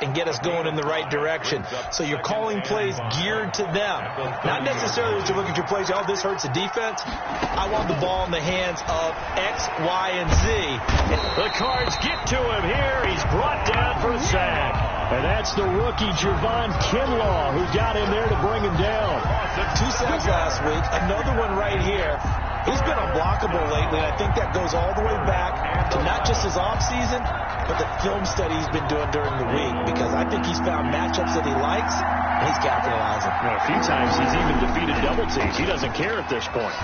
and get us going in the right direction. So you're calling plays geared to them. Not necessarily that you look at your plays, oh, this hurts the defense. I want the ball in the hands of X, Y, and Z. The Cards get to him here. He's brought down for a sack. And that's the rookie, Javon Kinlaw, who got in there to bring him down. 2 sacks last week. Another one right here. He's been unblockable lately, and I think that goes all the way back to not just his offseason, but the film study he's been doing during the week, because I think he's found matchups that he likes, and he's capitalizing. Well, a few times he's even defeated double teams. He doesn't care at this point.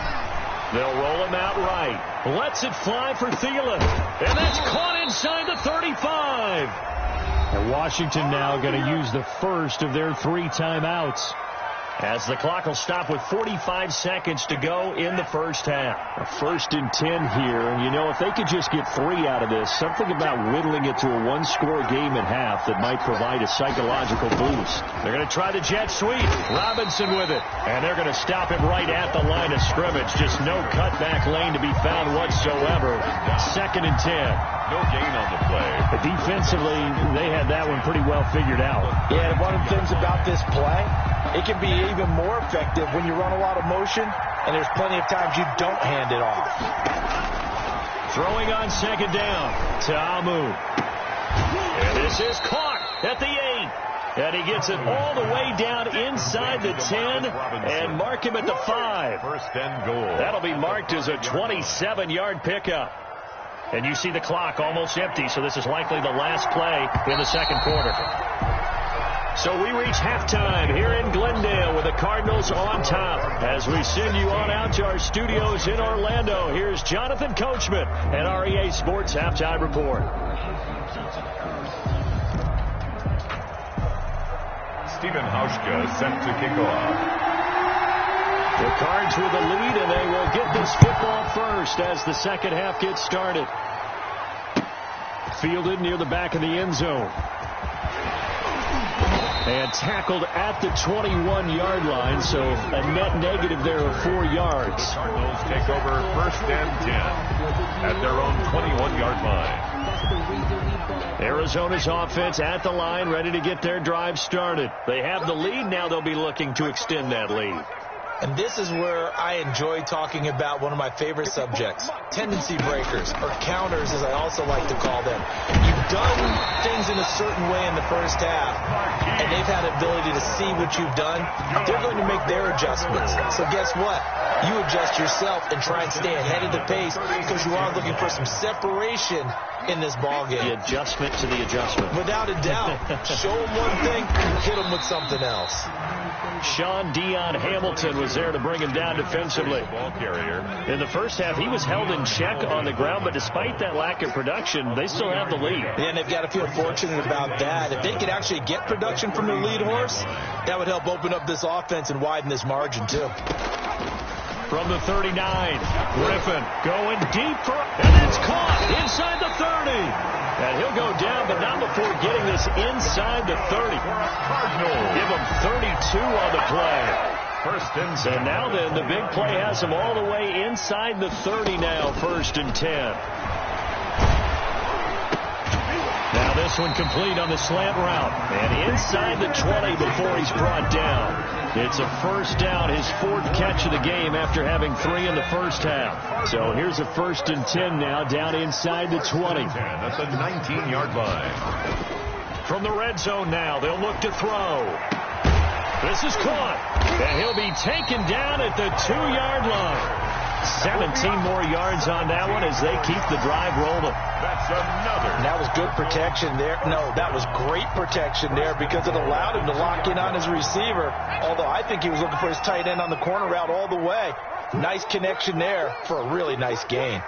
They'll roll him out right. Lets it fly for Thielen. And that's caught inside the 35. And Washington now going to use the first of their 3 timeouts, as the clock will stop with 45 seconds to go in the first half. A 1st and 10 here, and you know, if they could just get 3 out of this, something about whittling it to a 1-score game at half that might provide a psychological boost. They're going to try the jet sweep. Robinson with it, and they're going to stop him right at the line of scrimmage. Just no cutback lane to be found whatsoever. 2nd and 10. No gain on the play. But defensively, they had that one pretty well figured out. Yeah, and one of the things about this play, it can be even more effective when you run a lot of motion, and there's plenty of times you don't hand it off. Throwing on 2nd down to Amu. And this is caught at the 8. And he gets it all the way down inside the 10 and mark him at the 5. 1st and goal. That'll be marked as a 27-yard pickup. And you see the clock almost empty, so this is likely the last play in the 2nd quarter. So we reach halftime here in Glendale with the Cardinals on top. As we send you on out to our studios in Orlando, here's Jonathan Coachman and REA Sports Halftime Report. Stephen Hauschka set to kick off. The Cards with the lead, and they will get this football first as the second half gets started. Fielded near the back of the end zone. And tackled at the 21-yard line, so a net negative there of 4 yards. The Cardinals take over 1st and 10 at their own 21-yard line. Arizona's offense at the line, ready to get their drive started. They have the lead. Now they'll be looking to extend that lead. And this is where I enjoy talking about one of my favorite subjects, tendency breakers, or counters as I also like to call them. You've done things in a certain way in the first half, and they've had the ability to see what you've done. They're going to make their adjustments. So guess what? You adjust yourself and try and stay ahead of the pace, because you are looking for some separation in this ballgame. The adjustment to the adjustment. Without a doubt. Show them one thing, hit them with something else. Sean Dion Hamilton was there to bring him down defensively. Ball carrier. In the first half, he was held in check on the ground, but despite that lack of production, they still have the lead. Yeah, and they've got to feel fortunate about that. If they could actually get production from their lead horse, that would help open up this offense and widen this margin, too. From the 39, Griffin going deep for, and it's caught inside the 30. And he'll go down, but not before getting this inside the 30. Give him 32 on the play. 1st and 10. And now then, the big play has him all the way inside the 30 now, 1st and 10. Now this one complete on the slant route. And inside the 20 before he's brought down. It's a 1st down, his 4th catch of the game after having 3 in the first half. So here's a 1st and 10 now, down inside the 20. That's a 19-yard line. From the red zone now, they'll look to throw. This is caught, and he'll be taken down at the 2-yard line. 17 more yards on that one as they keep the drive rolling. That's another. And that was good protection there. No, that was great protection there because it allowed him to lock in on his receiver, although I think he was looking for his tight end on the corner route all the way. Nice connection there for a really nice gain.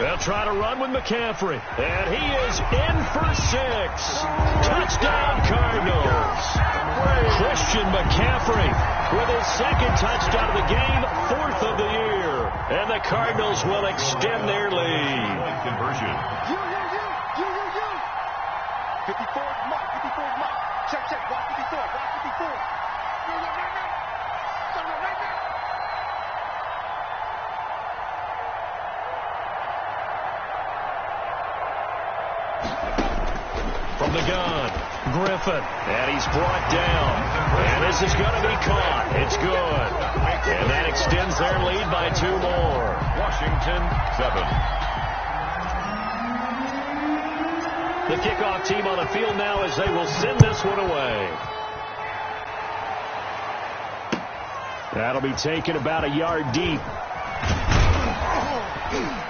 They'll try to run with McCaffrey, and he is in for 6. Touchdown, Cardinals. Christian McCaffrey with his 2nd touchdown of the game, 4th of the year. And the Cardinals will extend their lead. Conversion. 54, Mike. 54, Mike. Check. Block 54. Block 54. From the gun, Griffin, and he's brought down. And this is going to be caught. It's good. And that extends their lead by 2 more. Washington, 7. The kickoff team on the field now as they will send this one away. That'll be taken about a yard deep.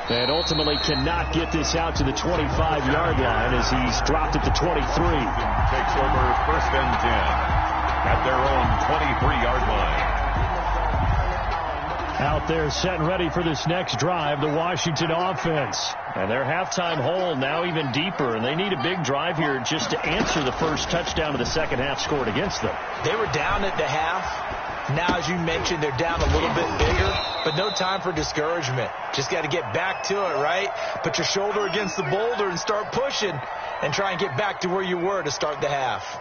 And ultimately cannot get this out to the 25-yard line as he's dropped at the 23. Takes over 1st and 10 at their own 23-yard line. Out there set and ready for this next drive, the Washington offense. And their halftime hole now even deeper, and they need a big drive here just to answer the first touchdown of the second half scored against them. They were down at the half. Now, as you mentioned, they're down a little bit bigger, but no time for discouragement. Just got to get back to it, right? Put your shoulder against the boulder and start pushing and try and get back to where you were to start the half.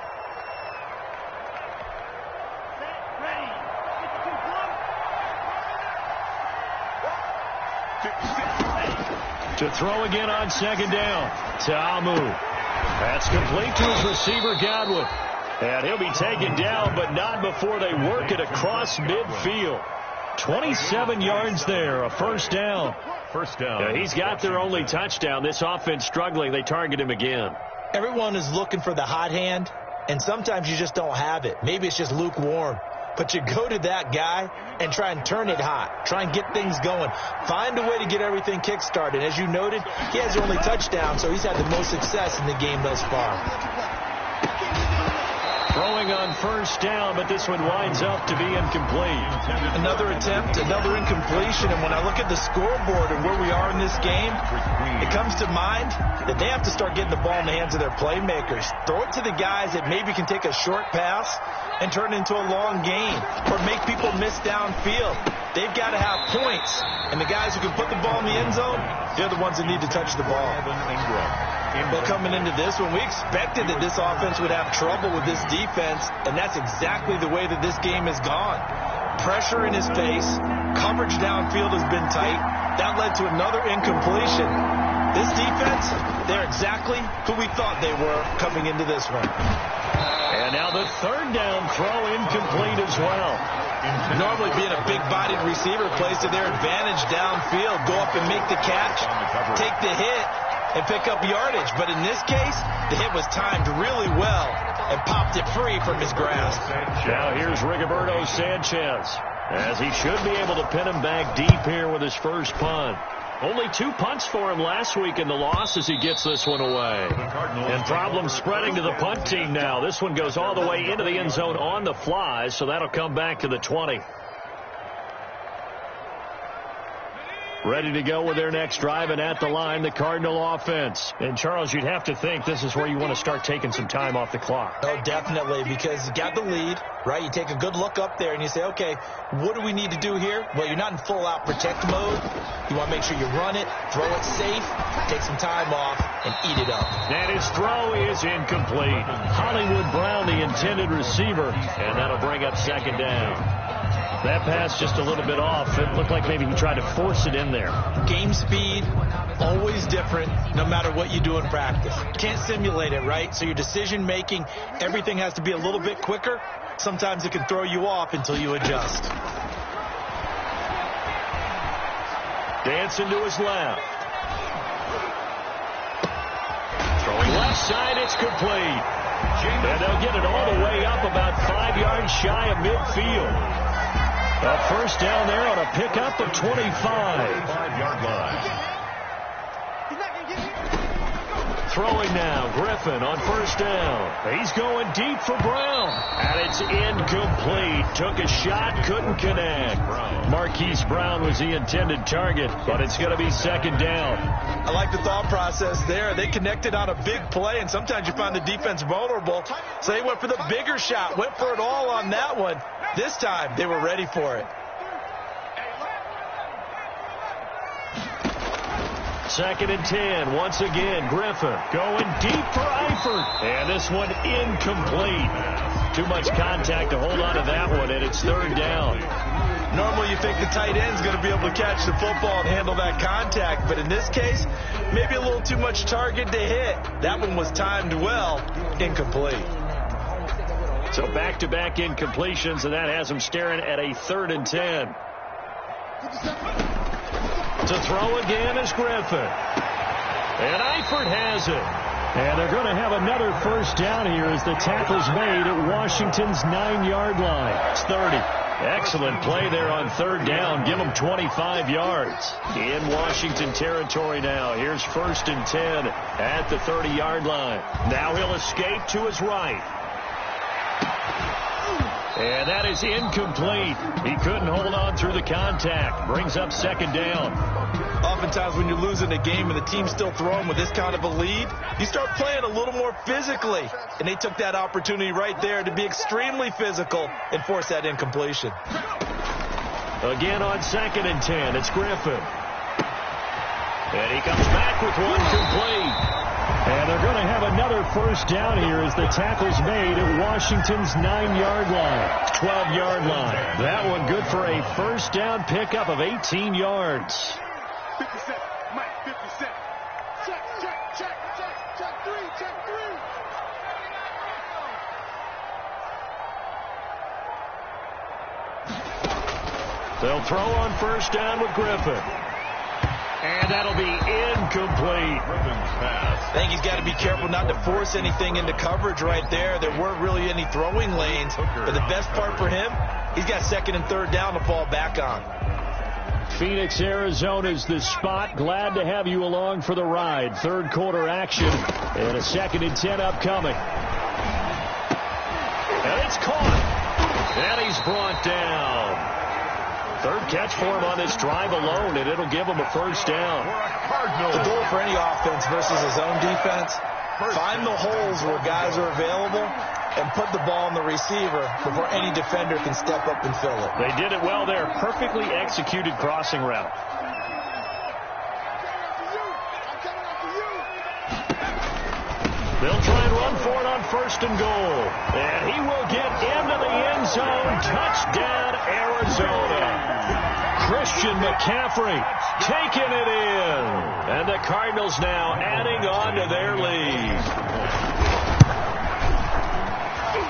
To throw again on 2nd down. Ta'amu. That's complete to his receiver, Godwin. And he'll be taken down, but not before they work it across midfield. 27 yards there, a 1st down. First down. Yeah, he's got their only touchdown. This offense struggling. They target him again. Everyone is looking for the hot hand, and sometimes you just don't have it. Maybe it's just lukewarm. But you go to that guy and try and turn it hot. Try and get things going. Find a way to get everything kick-started. As you noted, he has the only touchdown, so he's had the most success in the game thus far. Throwing on 1st down, but this one winds up to be incomplete. Another attempt, another incompletion, and when I look at the scoreboard and where we are in this game, it comes to mind that they have to start getting the ball in the hands of their playmakers. Throw it to the guys that maybe can take a short pass and turn it into a long gain or make people miss downfield. They've got to have points, and the guys who can put the ball in the end zone, they're the ones that need to touch the ball. Well, coming into this one, we expected that this offense would have trouble with this defense, and that's exactly the way that this game has gone. Pressure in his face, coverage downfield has been tight. That led to another incompletion. This defense, they're exactly who we thought they were coming into this one. And now the 3rd down throw incomplete as well. Normally being a big-bodied receiver plays to their advantage downfield. Go up and make the catch, take the hit, and pick up yardage. But in this case, the hit was timed really well and popped it free from his grasp. Now here's Rigoberto Sanchez, as he should be able to pin him back deep here with his first punt. Only 2 punts for him last week in the loss as he gets this one away. And problems spreading to the punt team now. This one goes all the way into the end zone on the fly, so that'll come back to the 20. Ready to go with their next drive, and at the line, the Cardinal offense. And, Charles, you'd have to think this is where you want to start taking some time off the clock. Oh, definitely, because you got the lead, right? You take a good look up there, and you say, okay, what do we need to do here? Well, you're not in full-out protect mode. You want to make sure you run it, throw it safe, take some time off, and eat it up. And his throw is incomplete. Hollywood Brown, the intended receiver, and that'll bring up 2nd down. That pass just a little bit off. It looked like maybe he tried to force it in there. Game speed, always different, no matter what you do in practice. You can't simulate it, right? So your decision-making, everything has to be a little bit quicker. Sometimes it can throw you off until you adjust. Dancing to his left. Throwing left side, it's complete. And they'll get it all the way up about 5 yards shy of midfield. A 1st down there on a pickup of 25. 5-yard line. Throwing now, Griffin on 1st down. He's going deep for Brown. And it's incomplete. Took a shot, couldn't connect. Marquise Brown was the intended target, but it's going to be 2nd down. I like the thought process there. They connected on a big play, and sometimes you find the defense vulnerable. So they went for the bigger shot, went for it all on that one. This time, they were ready for it. 2nd and 10. Once again, Griffin going deep for Eifert. And this one incomplete. Too much contact to hold on to that one, and it's 3rd down. Normally you think the tight end's going to be able to catch the football and handle that contact, but in this case, Maybe a little too much target to hit. That one was timed well. Incomplete. So back-to-back incompletions, and that has him staring at a 3rd and 10. To throw again is Griffin. And Eifert has it. And they're going to have another first down here as the tackle's made at Washington's 9-yard line. It's 30. Excellent play there on 3rd down. Give them 25 yards. In Washington territory now. Here's 1st and 10 at the 30-yard line. Now he'll escape to his right. And that is incomplete. He couldn't hold on through the contact. Brings up 2nd down. Oftentimes when you're losing a game and the team's still throwing with this kind of a lead, you start playing a little more physically. And they took that opportunity right there to be extremely physical and force that incompletion. Again on 2nd and 10, it's Griffin. And he comes back with one complete. And they're going to have another first down here as the tackle's made at Washington's 9-yard line. 12-yard line. That one good for a first down pickup of 18 yards. 57, Mike, 57. Check, check, check, check, check 3, check 3. They'll throw on first down with Griffin. And that'll be incomplete. I think he's got to be careful not to force anything into coverage right there. There weren't really any throwing lanes. But the best part for him, he's got 2nd and 3rd down to fall back on. Phoenix, Arizona's the spot. Glad to have you along for the ride. 3rd quarter action and a 2nd and 10 upcoming. And it's caught. And he's brought down. 3rd catch for him on this drive alone, and it'll give him a first down. The goal for any offense versus a zone defense, find the holes where guys are available and put the ball on the receiver before any defender can step up and fill it. They did it well there. Perfectly executed crossing route. They'll try and run for it on 1st and goal. And he will get into the end zone. Touchdown, Arizona. Christian McCaffrey taking it in. And the Cardinals now adding on to their lead.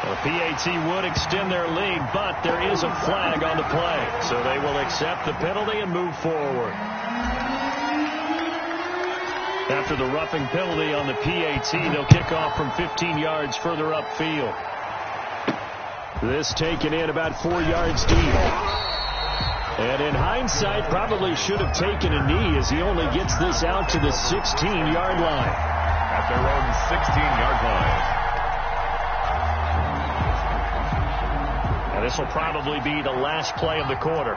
The PAT would extend their lead, but there is a flag on the play. So they will accept the penalty and move forward. After the roughing penalty on the PAT, they'll kick off from 15 yards further upfield. This taken in about 4 yards deep. And in hindsight, probably should have taken a knee as he only gets this out to the 16-yard line. At their own 16-yard line. And this will probably be the last play of the quarter.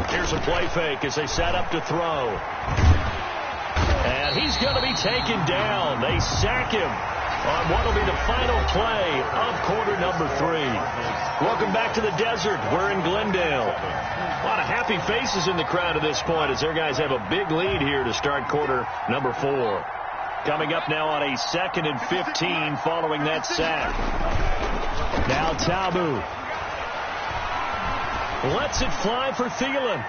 Here's a play fake as they set up to throw. And he's going to be taken down. They sack him on what will be the final play of quarter number 3. Welcome back to the desert. We're in Glendale. A lot of happy faces in the crowd at this point as their guys have a big lead here to start quarter number 4. Coming up now on a 2nd and 15 following that sack. Now Tabu lets it fly for Thielen.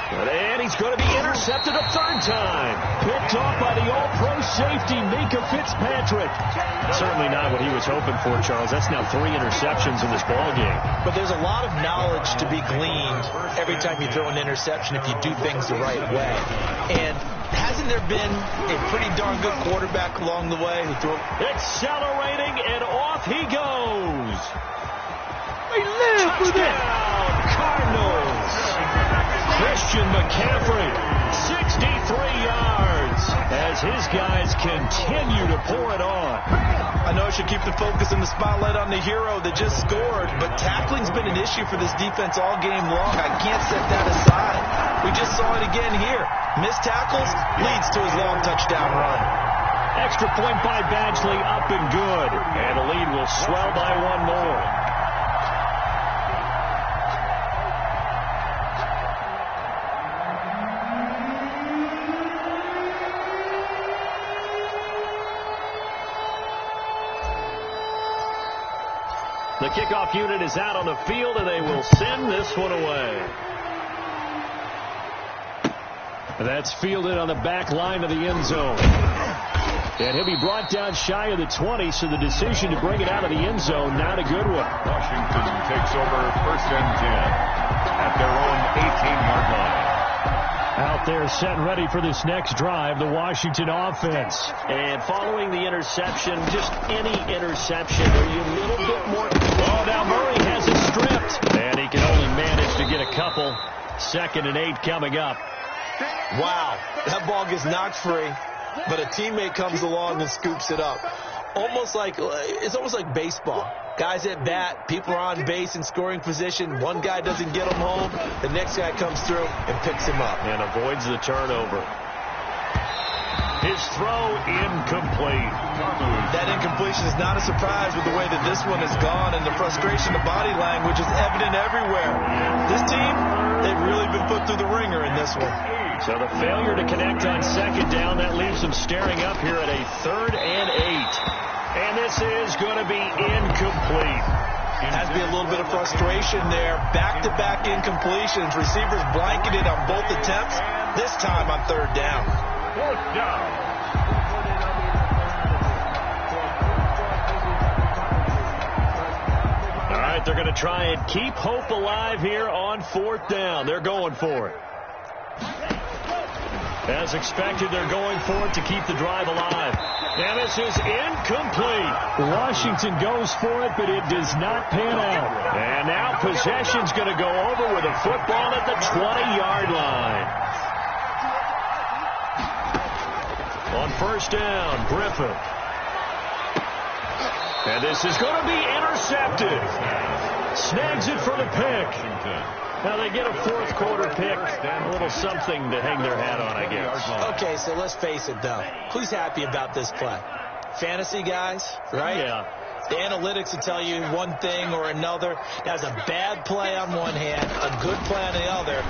And he's going to be intercepted a 3rd time. Picked off by the all-pro safety, Mika Fitzpatrick. Certainly not what he was hoping for, Charles. That's now 3 interceptions in this ballgame. But there's a lot of knowledge to be gleaned every time you throw an interception if you do things the right way. And hasn't there been a pretty darn good quarterback along the way who threw it? Accelerating, and off he goes. They live for this. Cardinals. Christian McCaffrey, 63 yards, as his guys continue to pour it on. I know I should keep the focus and the spotlight on the hero that just scored, but tackling's been an issue for this defense all game long. I can't set that aside. We just saw it again here. Missed tackles leads to his long touchdown run. Extra point by Badgley, up and good. And the lead will swell by 1 more. The kickoff unit is out on the field, and they will send this one away. That's fielded on the back line of the end zone. And he'll be brought down shy of the 20, so the decision to bring it out of the end zone, not a good one. Washington takes over 1st and 10 at their own 18-yard line. Out there set and ready for this next drive, the Washington offense. And following the interception, just any interception, are you a little bit more... Oh, now Murray has it stripped. And he can only manage to get a couple. 2nd and 8 coming up. Wow, that ball gets knocked free, but a teammate comes along and scoops it up. It's almost like baseball. Guys at bat, people are on base in scoring position. One guy doesn't get him home. The next guy comes through and picks him up. And avoids the turnover. His throw incomplete. That incompletion is not a surprise with the way that this one has gone, and the frustration, the body language is evident everywhere. This team, they've really been put through the ringer in this one. So the failure to connect on 2nd down, that leaves them staring up here at a 3rd and 8. And this is going to be incomplete. Has to be a little bit of frustration there. Back-to-back incompletions. Receivers blanketed on both attempts. This time on 3rd down. 4th down. All right, they're going to try and keep hope alive here on 4th down. They're going for it. As expected, they're going for it to keep the drive alive. And this is incomplete. Washington goes for it, but it does not pan out. And now possession's going to go over with a football at the 20-yard line. On 1st down, Griffin. And this is going to be intercepted. Snags it for the pick. Now they get a 4th quarter pick. A little something to hang their hat on, I guess. Okay, so let's face it, though. Who's happy about this play? Fantasy guys, right? Yeah. The analytics will tell you one thing or another. That's a bad play on one hand, a good play on the other,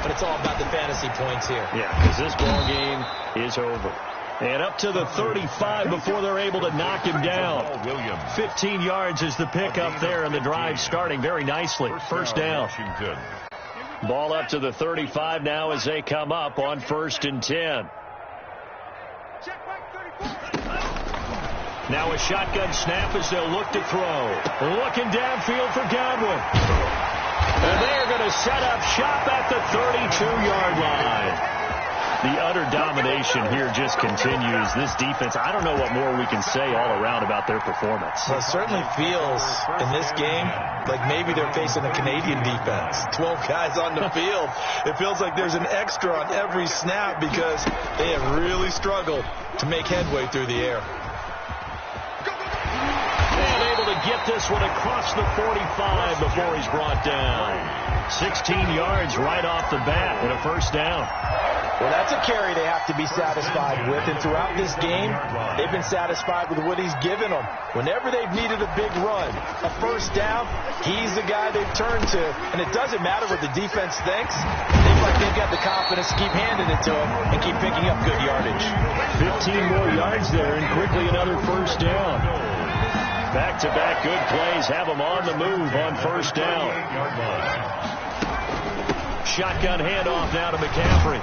but it's all about the fantasy points here. Yeah, because this ball game is over. And up to the 35 before they're able to knock him down. 15 yards is the pick up there, and the drive starting very nicely. 1st down. Ball up to the 35 now as they come up on 1st and 10. Now a shotgun snap as they'll look to throw. Looking downfield for Godwin. And they're going to set up shop at the 32-yard line. The utter domination here just continues. This defense, I don't know what more we can say all around about their performance. Well, it certainly feels in this game like maybe they're facing a Canadian defense. 12 guys on the field. It feels like there's an extra on every snap because they have really struggled to make headway through the air. And able to get this one across the 45 before he's brought down. 16 yards right off the bat and a 1st down. Well, that's a carry they have to be satisfied with, and throughout this game, they've been satisfied with what he's given them. Whenever they've needed a big run, a 1st down, he's the guy they've turned to, and it doesn't matter what the defense thinks. They feel like they've got the confidence to keep handing it to him and keep picking up good yardage. 15 more yards there, and quickly another 1st down. Back-to-back good plays have them on the move on 1st down. Shotgun handoff now to McCaffrey.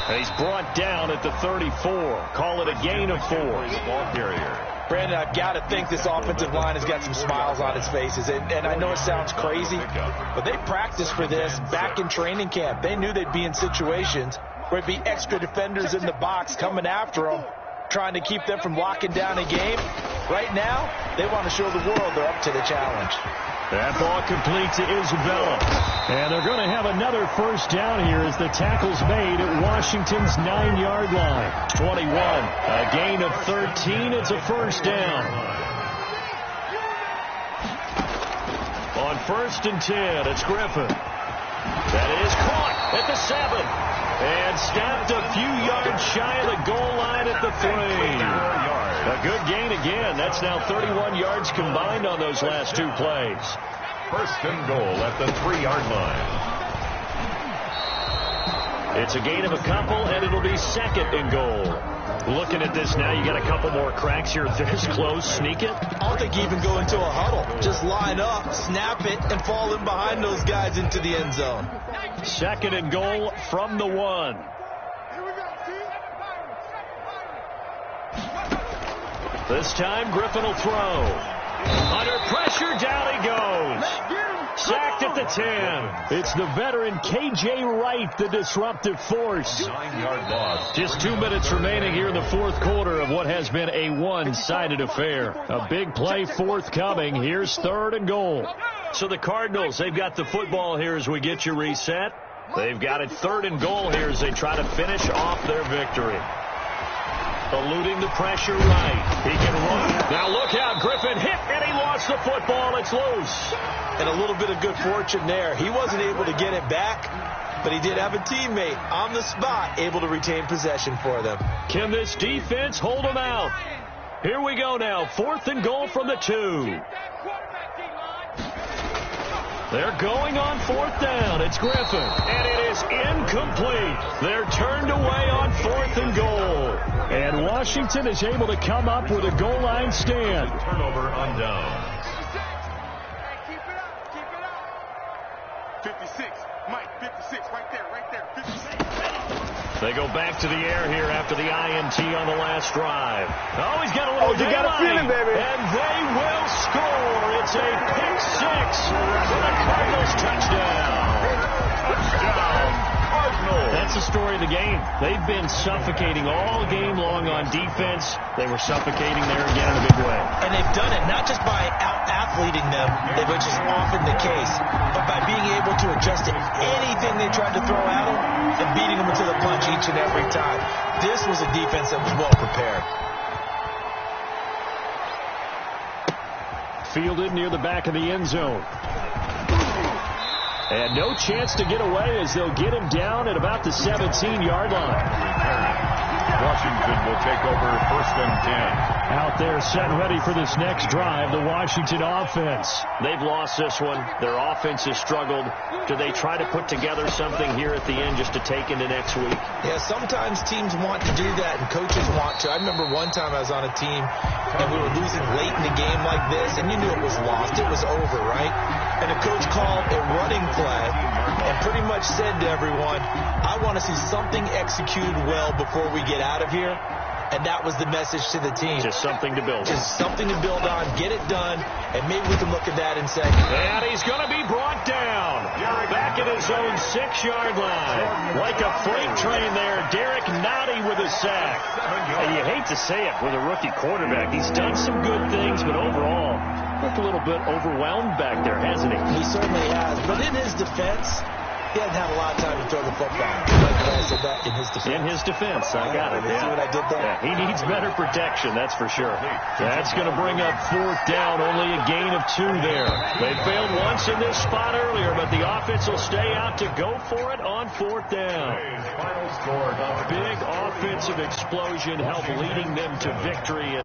He's brought down at the 34. Call it a gain of 4. Ball carrier. Brandon, I've got to think this offensive line has got some smiles on its faces. And I know it sounds crazy, but they practiced for this back in training camp. They knew they'd be in situations where it'd be extra defenders in the box coming after them, trying to keep them from locking down a game. Right now, they want to show the world they're up to the challenge. That ball complete to Isabella. And they're going to have another 1st down here as the tackle's made at Washington's 9-yard line. 21. A gain of 13. It's a 1st down. On 1st and 10, it's Griffin. That is caught at the 7. And stopped a few yards shy of the goal line at the 3. A good gain again. That's now 31 yards combined on those last 2 plays. 1st and goal at the 3-yard line. It's a gain of a couple, and it'll be 2nd and goal. Looking at this now, you got a couple more cracks here. This close, sneak it. I don't think you even go into a huddle. Just line up, snap it, and fall in behind those guys into the end zone. 2nd and goal from the 1. This time, Griffin will throw. Under pressure, down he goes. Sacked at the 10. It's the veteran K.J. Wright, the disruptive force. 9-yard loss. Just 2 minutes remaining here in the 4th quarter of what has been a one-sided affair. A big play forthcoming. Here's 3rd and goal. So the Cardinals, they've got the football here as we get you reset. They've got it 3rd and goal here as they try to finish off their victory. Eluding the pressure right. He can run. Now look out. Griffin hit, and he lost the football. It's loose. And a little bit of good fortune there. He wasn't able to get it back, but he did have a teammate on the spot able to retain possession for them. Can this defense hold them out? Here we go now. 4th and goal from the 2. They're going on 4th down. It's Griffin, and it is incomplete. They're turned away on 4th and goal. And Washington is able to come up with a goal line stand. Turnover on down. 56. Mike, 56. Right there. 56. They go back to the air here after the INT on the last drive. Oh, he's got a little you got to feel it, baby. And they will score. It's a pick 6 for the Cardinals touchdown. Touchdown, Cardinals. That's the story of the game. They've been suffocating all game long on defense. They were suffocating there again in a big way. And they've done it not just by out-athleting them, which is often the case, but by being able to adjust to anything they tried to throw at them and beating them to the punch each and every time. This was a defense that was well prepared. Fielded near the back of the end zone. And no chance to get away as they'll get him down at about the 17-yard line. Washington will take over 1st and 10. Out there set ready for this next drive, the Washington offense. They've lost this one. Their offense has struggled. Do they try to put together something here at the end just to take into next week? Yeah, sometimes teams want to do that and coaches want to. I remember one time I was on a team and we were losing late in the game like this, and you knew it was lost. It was over, right? And the coach called a running play and pretty much said to everyone, I want to see something executed well before we get out of here. And that was the message to the team. Just something to build on. Just something to build on, get it done, and maybe we can look at that and say, and he's going to be brought down back at his own 6-yard line. Like a freight train there, Derek Nottie with a sack. And you hate to say it with a rookie quarterback. He's done some good things, but overall, looked a little bit overwhelmed back there, hasn't he? He certainly has. But in his defense, he hasn't had a lot of time to throw the football. I said that in his defense. In his defense, I got it. See what I did there? Yeah, he needs better protection, that's for sure. That's going to bring up 4th down, only a gain of 2 there. They failed once in this spot earlier, but the offense will stay out to go for it on 4th down. Final score. A big offensive explosion helped leading them to victory.